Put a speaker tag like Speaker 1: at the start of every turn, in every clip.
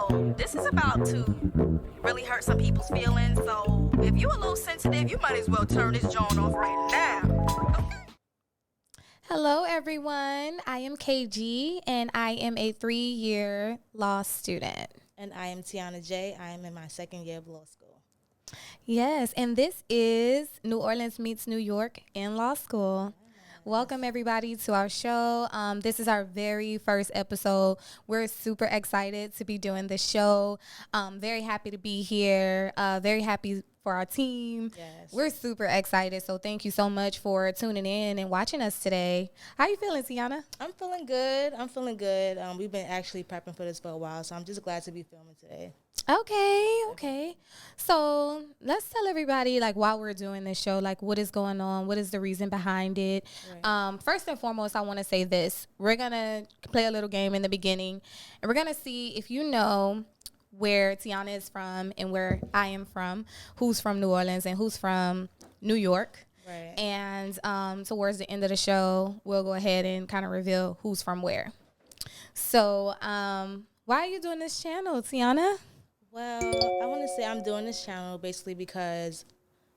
Speaker 1: So this is about to really hurt some people's feelings. So if you a little sensitive, you might as well turn this joint off right now. Okay?
Speaker 2: Hello, everyone. I am KG, and I am a 3-year law student.
Speaker 3: And I am Tiana J. I am in my second year of law school.
Speaker 2: Yes, and this is New Orleans meets New York in law school. Welcome, everybody, to our show. This is our very first episode. We're super excited to be doing this show. Very happy to be here. Very happy for our team.
Speaker 3: Yes.
Speaker 2: We're super excited. So thank you so much for tuning in and watching us today. How you feeling, Tiana?
Speaker 3: I'm feeling good. We've been actually prepping for this for a while, so I'm just glad to be filming today.
Speaker 2: Okay. So let's tell everybody why we're doing this show, what is going on, what is the reason behind it. Right. First and foremost, I want to say this. We're going to play a little game in the beginning, and we're going to see if you know where Tiana is from and where I am from, who's from New Orleans and who's from New York.
Speaker 3: Right.
Speaker 2: And towards the end of the show, we'll go ahead and kind of reveal who's from where. So why are you doing this channel, Tiana?
Speaker 3: Well, I want to say I'm doing this channel basically because,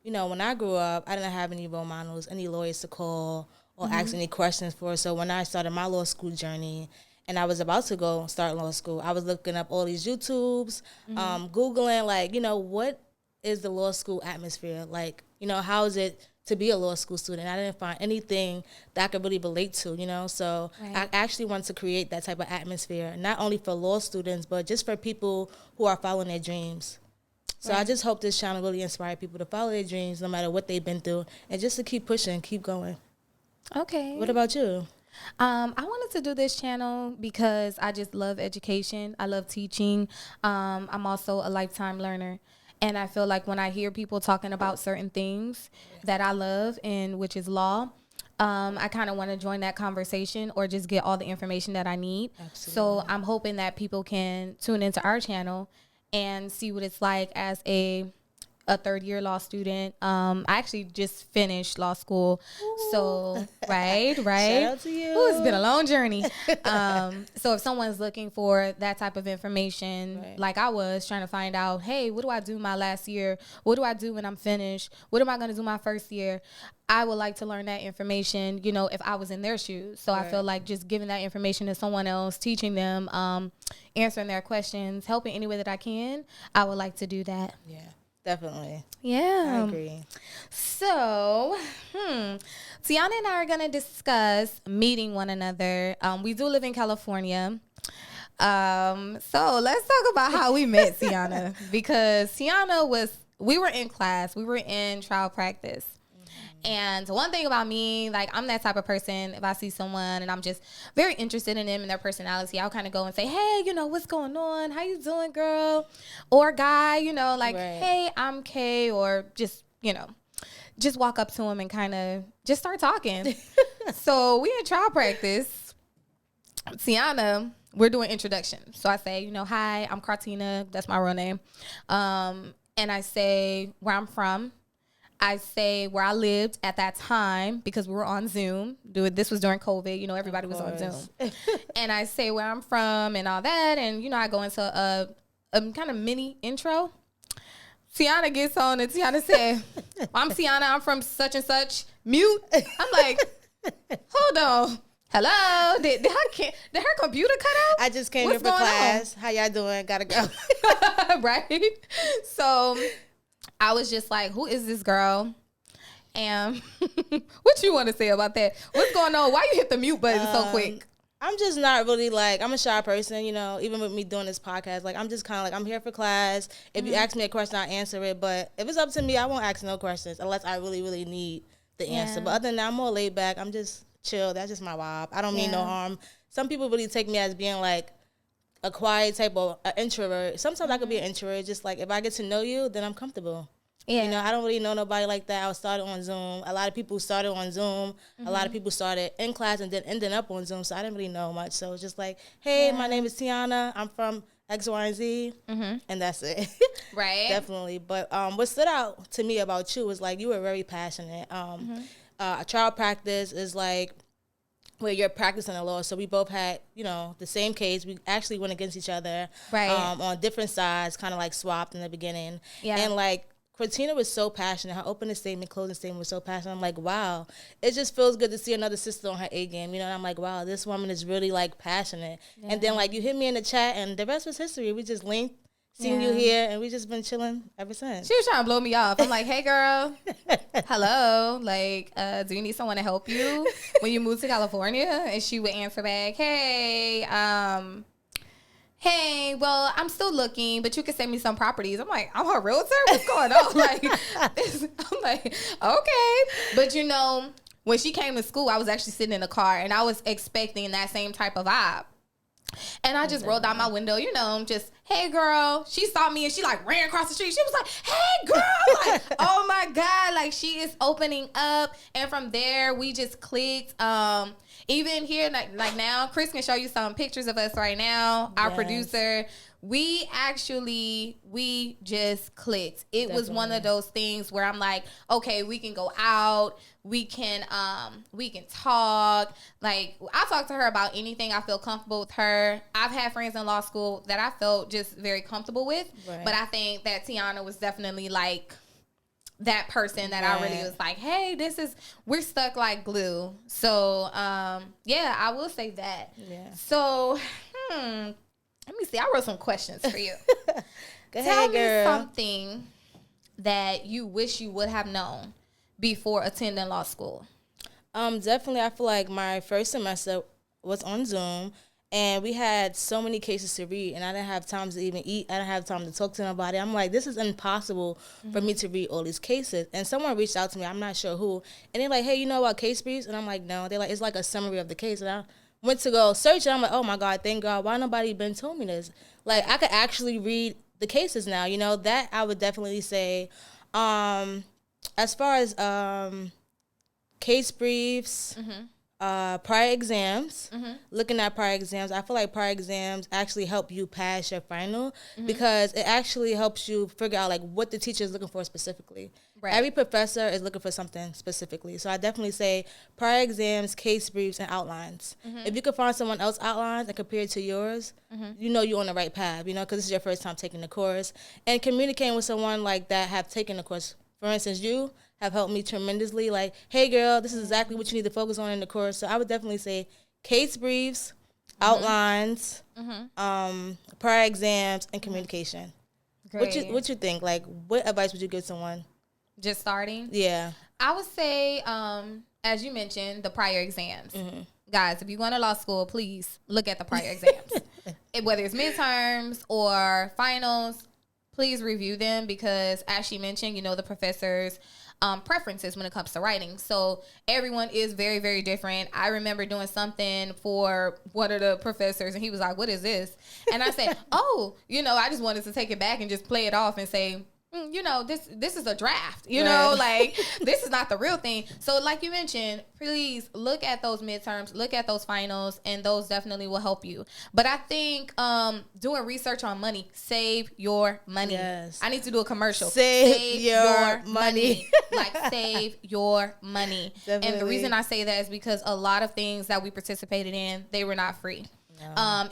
Speaker 3: when I grew up, I didn't have any role models, any lawyers to call or ask any questions for. So when I started my law school journey and I was about to start law school, I was looking up all these YouTubes, Googling, what is the law school atmosphere? How is it to be a law school student? I didn't find anything that I could really relate to, So right. I actually want to create that type of atmosphere, not only for law students, but just for people who are following their dreams. So right. I just hope this channel really inspire people to follow their dreams no matter what they've been through and just to keep pushing, keep going.
Speaker 2: Okay.
Speaker 3: What about you?
Speaker 2: I wanted to do this channel because I just love education. I love teaching. I'm also a lifetime learner. And I feel like when I hear people talking about certain things that I love, and which is law, I kind of want to join that conversation or just get all the information that I need.
Speaker 3: Absolutely.
Speaker 2: So I'm hoping that people can tune into our channel and see what it's like as a third-year law student. I actually just finished law school. Ooh. So, right.
Speaker 3: Shout out to you.
Speaker 2: Ooh, it's been a long journey. So if someone's looking for that type of information, right. like I was trying to find out, hey, what do I do my last year? What do I do when I'm finished? What am I going to do my first year? I would like to learn that information, if I was in their shoes. So right. I feel like just giving that information to someone else, teaching them, answering their questions, helping any way that I can, I would like to do that.
Speaker 3: Yeah. Definitely.
Speaker 2: Yeah.
Speaker 3: I agree.
Speaker 2: So, Tiana and I are going to discuss meeting one another. We do live in California. So let's talk about how we met Tiana, because Tiana we were in class. We were in trial practice. And one thing about me, I'm that type of person, if I see someone and I'm just very interested in them and their personality, I'll kind of go and say, hey, what's going on? How you doing, girl? Or guy, right. Hey, I'm Kay, or just walk up to him and kind of just start talking. So we in trial practice. Tiana, we're doing introduction. So I say, hi, I'm Kay&Tiyana. That's my real name. And I say where I'm from. I say where I lived at that time because we were on Zoom. This was during COVID. Everybody was on Zoom. And I say where I'm from and all that. And, I go into a kind of mini intro. Tiana gets on and Tiana said, I'm Tiana. I'm from such and such. Mute. I'm like, hold on. Hello? Did her computer cut out?
Speaker 3: I just came here for class. How y'all doing? Gotta go.
Speaker 2: Right? So I was just like, who is this girl? And what you want to say about that? What's going on? Why you hit the mute button so quick?
Speaker 3: I'm just not really I'm a shy person, even with me doing this podcast. I'm just kind of I'm here for class. If you ask me a question, I'll answer it. But if it's up to me, I won't ask no questions unless I really, really need the answer. But other than that, I'm more laid back. I'm just chill. That's just my vibe. I don't mean no harm. Some people really take me as being a quiet type of introvert. Sometimes I could be an introvert. Just if I get to know you, then I'm comfortable. Yeah. I don't really know nobody like that. I was started on Zoom. A lot of people started on Zoom. A lot of people started in class and then ended up on Zoom. So I didn't really know much. So it's just hey, my name is Tiana. I'm from X, Y, and Z. And that's it.
Speaker 2: Right.
Speaker 3: Definitely. But what stood out to me about you was you were very passionate. Trial practice is where you're practicing the law. So we both had, the same case. We actually went against each other,
Speaker 2: Right.
Speaker 3: On different sides, kind of like swapped in the beginning.
Speaker 2: Yeah.
Speaker 3: And like Kay&Tiyana was so passionate. Her opening statement, closing statement was so passionate. I'm like, wow, it just feels good to see another sister on her A game. And I'm like, wow, this woman is really like passionate. Yeah. And then like you hit me in the chat, and the rest was history. We just linked. Seen you here, and we just been chilling ever since.
Speaker 2: She was trying to blow me off. I'm like, hey, girl, hello. Like, do you need someone to help you when you move to California? And she would answer back, hey, well, I'm still looking, but you can send me some properties. I'm like, I'm her realtor? What's going on? I'm like, okay. But, when she came to school, I was actually sitting in the car, and I was expecting that same type of vibe. And I just rolled out my window, just, hey, girl. She saw me and she like ran across the street. She was like, hey, girl. Like, oh my God. Like, she is opening up. And from there, we just clicked. Even here, like now, Chris can show you some pictures of us right now. Our producer, we just clicked. It was one of those things where I'm like, okay, we can go out. We can talk. Like, I talk to her about anything. I feel comfortable with her. I've had friends in law school that I felt just very comfortable with. Right. But I think that Tiyana was definitely like that person that I really was like, hey, we're stuck like glue. So, I will say that. Yeah. So, let me see. I wrote some questions for you.
Speaker 3: Go
Speaker 2: Tell
Speaker 3: ahead, girl.
Speaker 2: me something that you wish you would have known before attending law school.
Speaker 3: Definitely, I feel like my first semester was on Zoom, and we had so many cases to read, and I didn't have time to even eat. I didn't have time to talk to nobody. I'm like, this is impossible for me to read all these cases. And someone reached out to me, I'm not sure who, and they're like, hey, you know about case briefs? And I'm like, no. They're like, it's like a summary of the case. And I went to go search, and I'm like, oh my God, thank God, why nobody been told me this? Like, I could actually read the cases now, that I would definitely say. As far as case briefs, prior exams, looking at prior exams, I feel like prior exams actually help you pass your final because it actually helps you figure out like what the teacher is looking for specifically. Right. Every professor is looking for something specifically. So I definitely say prior exams, case briefs, and outlines. If you can find someone else's outlines and compare it to yours, you're on the right path, because this is your first time taking the course. And communicating with someone like that have taken the course. For instance, you have helped me tremendously. Like, hey, girl, this is exactly what you need to focus on in the course. So I would definitely say case briefs, outlines, prior exams, and communication. Great. What you think? Like, what advice would you give someone?
Speaker 2: Just starting?
Speaker 3: Yeah.
Speaker 2: I would say, as you mentioned, the prior exams. Guys, if you go to law school, please look at the prior exams. Whether it's midterms or finals, please review them because, as she mentioned, the professor's preferences when it comes to writing. So everyone is very, very different. I remember doing something for one of the professors, and he was like, what is this? And I said, I just wanted to take it back and just play it off and say, this is a draft, like this is not the real thing. So like you mentioned, please look at those midterms, look at those finals, and those definitely will help you. But I think doing research on money, save your money. Yes. I need to do a commercial. Save your money. Like save your money. Definitely. And the reason I say that is because a lot of things that we participated in, they were not free.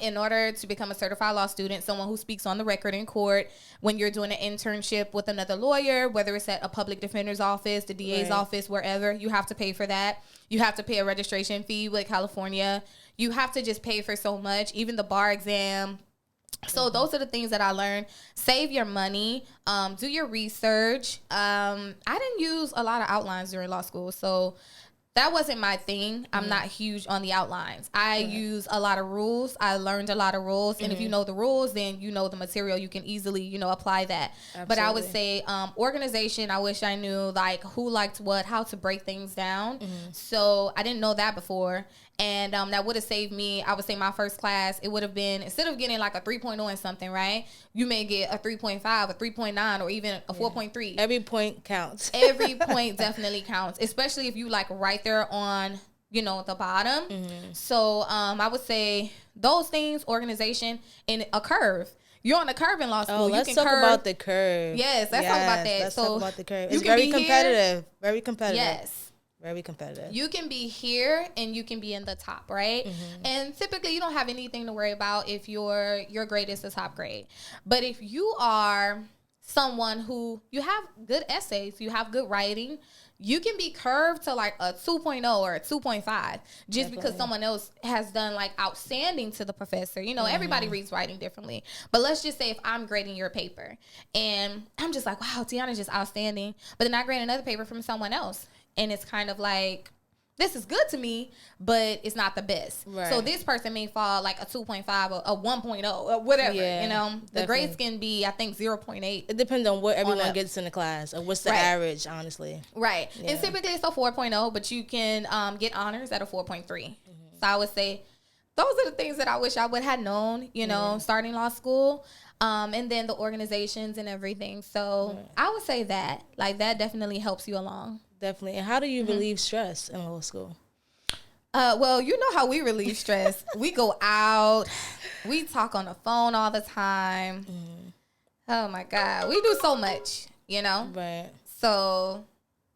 Speaker 2: In order to become a certified law student, someone who speaks on the record in court, when you're doing an internship with another lawyer, whether it's at a public defender's office, the DA's office, wherever, you have to pay for that. You have to pay a registration fee with California. You have to just pay for so much, even the bar exam. So those are the things that I learned. Save your money. Do your research. I didn't use a lot of outlines during law school, so that wasn't my thing. I'm not huge on the outlines. I use a lot of rules. I learned a lot of rules. And if you know the rules, then you know the material. You can easily, apply that. Absolutely. But I would say organization, I wish I knew like who liked what, how to break things down. So I didn't know that before. And that would have saved me, I would say my first class, it would have been, instead of getting like a 3.0 in something, right? You may get a 3.5, a 3.9, or even a 4.3.
Speaker 3: Every point counts.
Speaker 2: Every point definitely counts, especially if you like right there on, the bottom. So I would say those things, organization, and a curve. You're on a curve in law school.
Speaker 3: Let's talk about the curve.
Speaker 2: Yes, let's talk about that.
Speaker 3: Let's talk about the curve. It's very competitive. Very competitive.
Speaker 2: Yes.
Speaker 3: Very competitive.
Speaker 2: You can be here and you can be in the top, right? And typically you don't have anything to worry about if your grade is the top grade. But if you are someone who you have good essays, you have good writing, you can be curved to like a 2.0 or a 2.5 just because someone else has done like outstanding to the professor. You know, everybody reads writing differently. But let's just say if I'm grading your paper and I'm just like, wow, Tiana's just outstanding. But then I grade another paper from someone else. And it's kind of like, this is good to me, but it's not the best. Right. So this person may fall like a 2.5 or a 1.0 or whatever, you know. The grades can be, I think, 0.8.
Speaker 3: It depends on what everyone gets in the class or what's the average, honestly.
Speaker 2: Right. Yeah. And typically it's a 4.0, but you can get honors at a 4.3. So I would say those are the things that I wish I would have known, you know, starting law school. And then the organizations and everything. So I would say that. Like, that definitely helps you along.
Speaker 3: Definitely. And how do you relieve stress in law school?
Speaker 2: Well, you know how we relieve stress. We go out. We talk on the phone all the time. Oh, my God. We do so much, you know?
Speaker 3: Right.
Speaker 2: So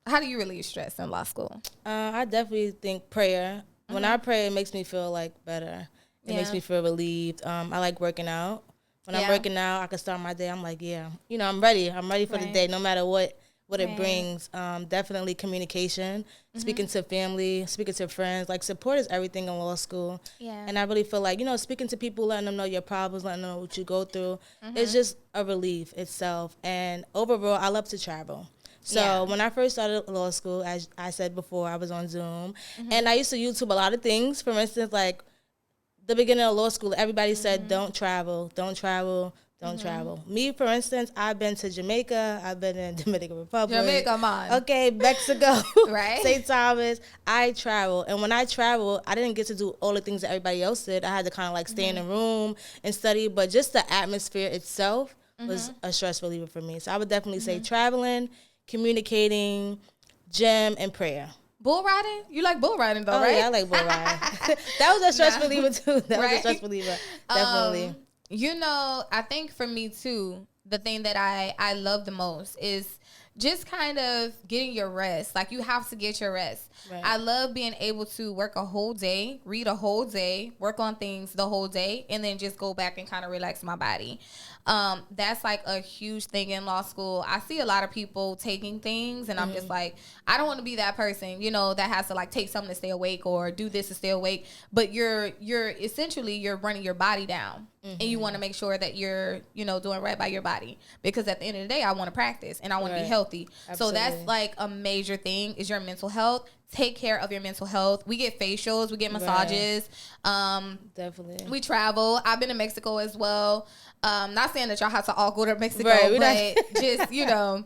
Speaker 2: how do you relieve stress in law school?
Speaker 3: I definitely think prayer. When I pray, it makes me feel, like, better. It makes me feel relieved. I like working out. When I'm working out, I can start my day. I'm like, you know, I'm ready. I'm ready for the day no matter what it brings. Definitely communication, speaking to family, speaking to friends. Like, support is everything in law school. Yeah. And I really feel like, you know, speaking to people, letting them know your problems, letting them know what you go through, it's just a relief itself. And overall, I love to travel. So when I first started law school, as I said before, I was on Zoom. And I used to YouTube a lot of things. For instance, like, the beginning of law school, everybody said, don't travel, don't travel. Don't travel. Me, for instance, I've been to Jamaica. I've been in Dominican Republic.
Speaker 2: Jamaica, man.
Speaker 3: Okay, Mexico.
Speaker 2: Right.
Speaker 3: St. Thomas. I travel. And when I travel, I didn't get to do all the things that everybody else did. I had to kind of like stay in a room and study. But just the atmosphere itself was a stress reliever for me. So I would definitely say traveling, communicating, gym, and prayer.
Speaker 2: Bull riding? You like bull riding though, right?
Speaker 3: Yeah, I like bull riding. That was a stress reliever too. That was a stress reliever. Definitely.
Speaker 2: You know, I think for me too, the thing that I love the most is just kind of getting your rest. Like, you have to get your rest. Right. I love being able to work a whole day, read a whole day, work on things the whole day, and then just go back and kind of relax my body. That's like a huge thing in law school. I see a lot of people taking things, and I'm just like, I don't want to be that person, you know, that has to like take something to stay awake or do this to stay awake. But you're essentially, you're running your body down, and you want to make sure that you're, you know, doing right by your body, because at the end of the day, I want to practice and I want to be healthy. Absolutely. So that's like a major thing is your mental health. Take care of your mental health. We get facials, we get massages.
Speaker 3: Definitely.
Speaker 2: We travel. I've been to Mexico as well. Not saying that y'all have to all go to Mexico, but just, you know,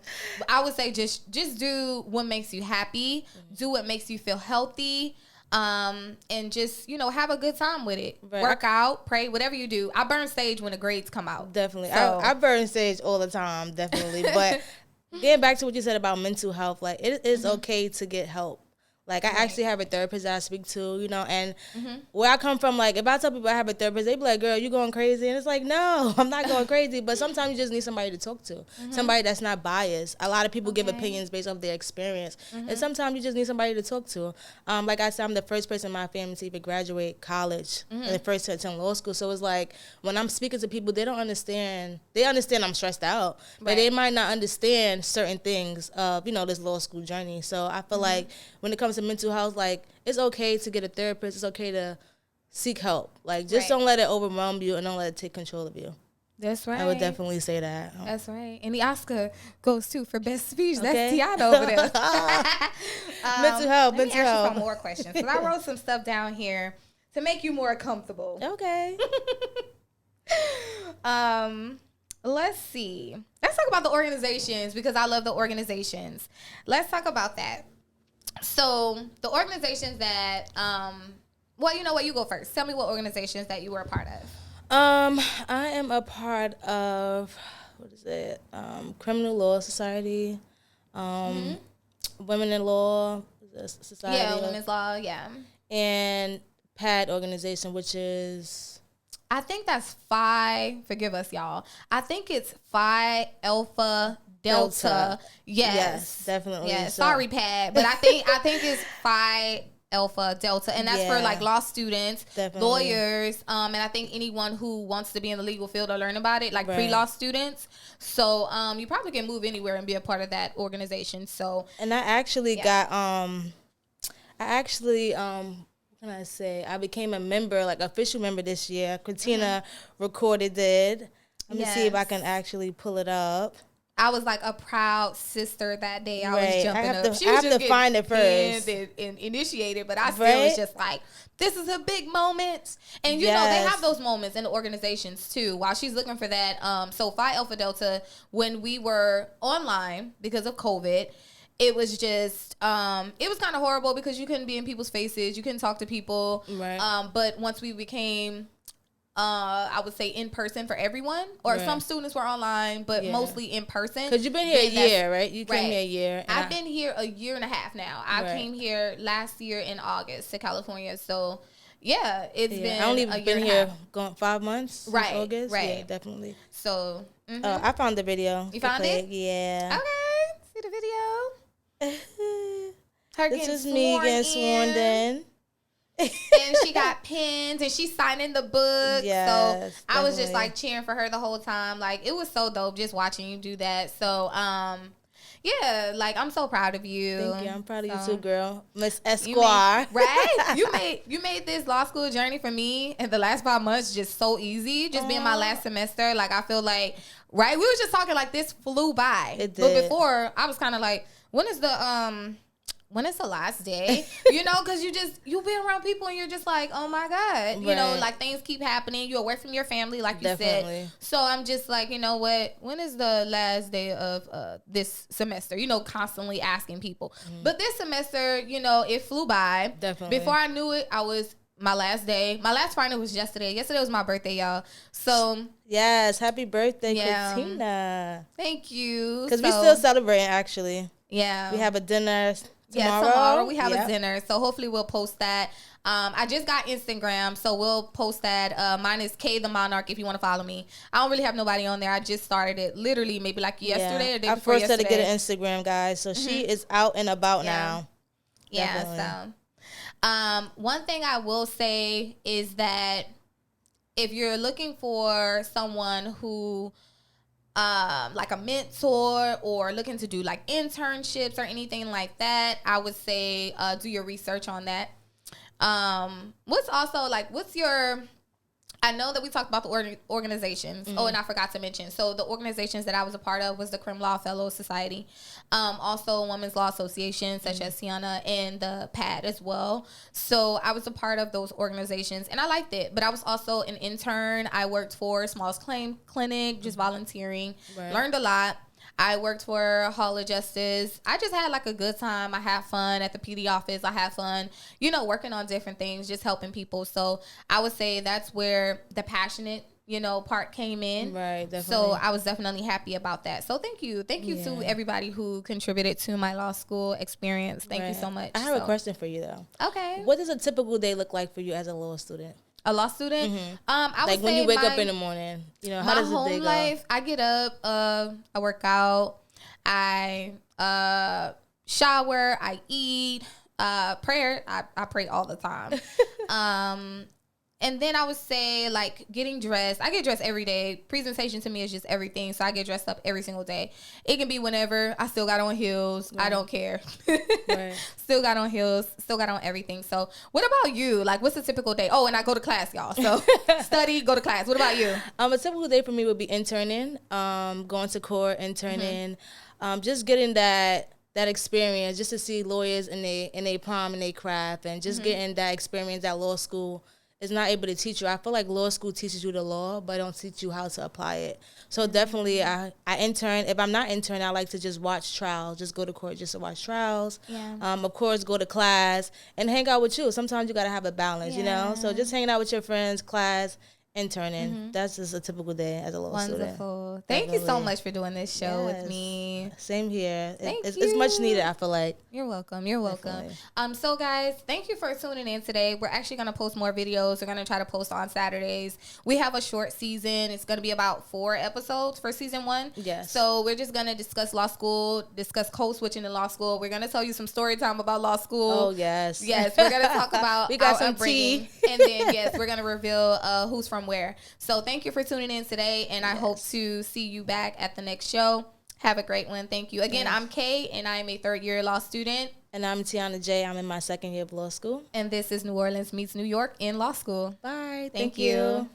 Speaker 2: I would say just do what makes you happy, do what makes you feel healthy, and just, you know, have a good time with it. Right. Work out, pray, whatever you do. I burn sage when the grades come out.
Speaker 3: Definitely. So. I burn sage all the time, definitely. But getting back to what you said about mental health, like, it is okay to get help. Like, I actually have a therapist that I speak to, you know, and where I come from, like, if I tell people I have a therapist, they be like, girl, you going crazy? And it's like, no, I'm not going crazy. But sometimes you just need somebody to talk to, somebody that's not biased. A lot of people give opinions based off their experience. And sometimes you just need somebody to talk to. Like I said, I'm the first person in my family to even graduate college and the first to attend law school. So it's like, when I'm speaking to people, they don't understand. They understand I'm stressed out, but they might not understand certain things of, you know, this law school journey. So I feel like when it comes to mental health, like, it's okay to get a therapist. It's okay to seek help. Like, just don't let it overwhelm you and don't let it take control of you.
Speaker 2: That's right.
Speaker 3: I would definitely say that.
Speaker 2: That's right. And the Oscar goes to for best speech. That's Tiana over there.
Speaker 3: Mental health.
Speaker 2: Let me ask you some more questions, because I wrote some stuff down here to make you more comfortable.
Speaker 3: Okay.
Speaker 2: Let's see. Let's talk about the organizations, because I love the organizations. Let's talk about that. So the organizations that, well, you know what? You go first. Tell me what organizations that you were a part of.
Speaker 3: I am a part of, what is it? Criminal Law Society, Women in Law Society.
Speaker 2: Yeah, Women's Law, yeah.
Speaker 3: And PAD organization, which is,
Speaker 2: I think that's Phi, forgive us, y'all. I think it's Phi Alpha Delta.
Speaker 3: Yes, definitely.
Speaker 2: Yes.
Speaker 3: So-
Speaker 2: Sorry, Pat, but I think it's Phi Alpha Delta, and that's for like law students,
Speaker 3: Definitely.
Speaker 2: lawyers, and I think anyone who wants to be in the legal field or learn about it, like
Speaker 3: Right.
Speaker 2: pre-law students. So you probably can move anywhere and be a part of that organization. So
Speaker 3: And I actually got what can I say? I became a member, like official member this year. Kay&Tiyana recorded it. Let me see if I can actually pull it up.
Speaker 2: I was like a proud sister that day. I
Speaker 3: Right.
Speaker 2: was jumping
Speaker 3: I have
Speaker 2: up.
Speaker 3: to-
Speaker 2: She
Speaker 3: I
Speaker 2: was
Speaker 3: have
Speaker 2: just
Speaker 3: to
Speaker 2: getting
Speaker 3: find it first.
Speaker 2: pinned and initiated, but I still
Speaker 3: Right.
Speaker 2: was just like, this is a big moment. And you know, they have those moments in the organizations too. While she's looking for that, so Phi Alpha Delta, when we were online because of COVID, it was just it was kind of horrible because you couldn't be in people's faces, you couldn't talk to people.
Speaker 3: Right.
Speaker 2: But once we became I would say in person for everyone, or
Speaker 3: Right.
Speaker 2: some students were online, but mostly in person.
Speaker 3: Because you've been here a year, right? You came
Speaker 2: Right.
Speaker 3: here a year. and
Speaker 2: I've been here a year and a half now. I
Speaker 3: Right.
Speaker 2: came here last year in August to California. So yeah, it's been
Speaker 3: I only
Speaker 2: a year
Speaker 3: been
Speaker 2: and a
Speaker 3: here
Speaker 2: half.
Speaker 3: going 5 months. Since
Speaker 2: Right,
Speaker 3: August.
Speaker 2: right.
Speaker 3: Yeah, definitely.
Speaker 2: So
Speaker 3: I found the video.
Speaker 2: You
Speaker 3: to
Speaker 2: found
Speaker 3: play.
Speaker 2: it?
Speaker 3: Yeah.
Speaker 2: okay, see the video. Her
Speaker 3: This
Speaker 2: getting
Speaker 3: is me getting sworn in.
Speaker 2: And she got pins and she's signing the book.
Speaker 3: Yes,
Speaker 2: so I was just
Speaker 3: definitely.
Speaker 2: like cheering for her the whole time. Like it was so dope just watching you do that. So yeah, like I'm so proud of you.
Speaker 3: Thank you. I'm proud of you
Speaker 2: So,
Speaker 3: too, girl. Miss
Speaker 2: you
Speaker 3: Esquire.
Speaker 2: made, right? You made this law school journey for me in the last 5 months just so easy. Just being my last semester. Like I feel like, right? We were just talking like this flew by.
Speaker 3: It
Speaker 2: But
Speaker 3: did.
Speaker 2: before I was kind of like, when is the last day? You know, because you be around people and you're just like, oh my God. You know,
Speaker 3: Right.
Speaker 2: like things keep happening. You're away from your family, like you
Speaker 3: Definitely.
Speaker 2: said. So I'm just like, you know what? When is the last day of this semester? You know, constantly asking people. But this semester, you know, it flew by.
Speaker 3: Definitely.
Speaker 2: Before I knew it, I was my last day. My last final was yesterday. Yesterday was my birthday, y'all. So
Speaker 3: Yes, happy birthday,
Speaker 2: Yeah.
Speaker 3: Christina.
Speaker 2: thank you.
Speaker 3: Because we
Speaker 2: So,
Speaker 3: still celebrating, actually.
Speaker 2: yeah.
Speaker 3: We have a dinner tomorrow.
Speaker 2: Yeah, tomorrow we have
Speaker 3: Yep.
Speaker 2: a dinner. So hopefully we'll post that. I just got Instagram, so we'll post that. Mine is K the Monarch if you want to follow me. I don't really have nobody on there. I just started it literally maybe like yesterday or day
Speaker 3: I
Speaker 2: before
Speaker 3: forced her to
Speaker 2: yesterday.
Speaker 3: get an Instagram, guys. So she is out and about now.
Speaker 2: Yeah, so one thing I will say is that if you're looking for someone who like a mentor or looking to do like internships or anything like that, I would say do your research on that. What's your I know that we talked about the organizations. Oh, and I forgot to mention. So the organizations that I was a part of was the Crim Law Fellow Society, also Women's Law Association, such as Tiana, and the PAD as well. So I was a part of those organizations, and I liked it. But I was also an intern. I worked for Small's Claim Clinic, just volunteering.
Speaker 3: Right.
Speaker 2: Learned a lot. I worked for Hall of Justice. I just had like a good time. I had fun at the PD office. I had fun, you know, working on different things, just helping people. So I would say that's where the passionate, you know, part came in.
Speaker 3: Right, definitely.
Speaker 2: So I was definitely happy about that. So thank you. Thank you to everybody who contributed to my law school experience. Thank you so much.
Speaker 3: I have a question for you, though.
Speaker 2: Okay.
Speaker 3: What does a typical day look like for you as a law student?
Speaker 2: A law student? I would
Speaker 3: Like when
Speaker 2: say
Speaker 3: you wake up in the morning, you know, how
Speaker 2: my
Speaker 3: does the day
Speaker 2: home
Speaker 3: go?
Speaker 2: life, I get up, I work out, I shower, I eat, prayer. I pray all the time. And then I would say like getting dressed. I get dressed every day. Presentation to me is just everything. So I get dressed up every single day. It can be whenever. I still got on heels. I don't care.
Speaker 3: Right.
Speaker 2: Still got on heels. Still got on everything. So what about you? Like what's a typical day? Oh, and I go to class, y'all. So study, go to class. What about you?
Speaker 3: A typical day for me would be interning, going to court, interning, just getting that experience, just to see lawyers in they prime and they craft, and just getting that experience that law school is not able to teach you. I feel like law school teaches you the law, but don't teach you how to apply it. So definitely, I intern. If I'm not interning, I like to just watch trials, just go to court just to watch trials.
Speaker 2: Yeah.
Speaker 3: Of course, go to class and hang out with you. Sometimes you gotta have a balance, you know. So just hanging out with your friends, class, interning. That's just a typical day as a law student.
Speaker 2: Wonderful. Thank you so much for doing this show with me.
Speaker 3: Same here.
Speaker 2: Thank
Speaker 3: It's
Speaker 2: you.
Speaker 3: much needed, I feel like.
Speaker 2: You're welcome. You're welcome.
Speaker 3: Definitely.
Speaker 2: So guys, thank you for tuning in today. We're actually going to post more videos. We're going to try to post on Saturdays. We have a short season. It's going to be about 4 episodes for season 1.
Speaker 3: Yes.
Speaker 2: So we're just going to discuss law school, discuss code switching in law school. We're going to tell you some story time about law school.
Speaker 3: Oh, yes.
Speaker 2: Yes, we're going to talk about
Speaker 3: we got
Speaker 2: our
Speaker 3: some
Speaker 2: upbringing.
Speaker 3: tea.
Speaker 2: And then, yes, we're going to reveal who's from where. So thank you for tuning in today, and I hope to see you back at the next show. Have a great one. Thank you. Again, I'm Kay, and I am a third-year law student.
Speaker 3: And I'm Tiana J. I'm in my second year of law school.
Speaker 2: And this is New Orleans Meets New York in law school.
Speaker 3: Bye.
Speaker 2: Thank you.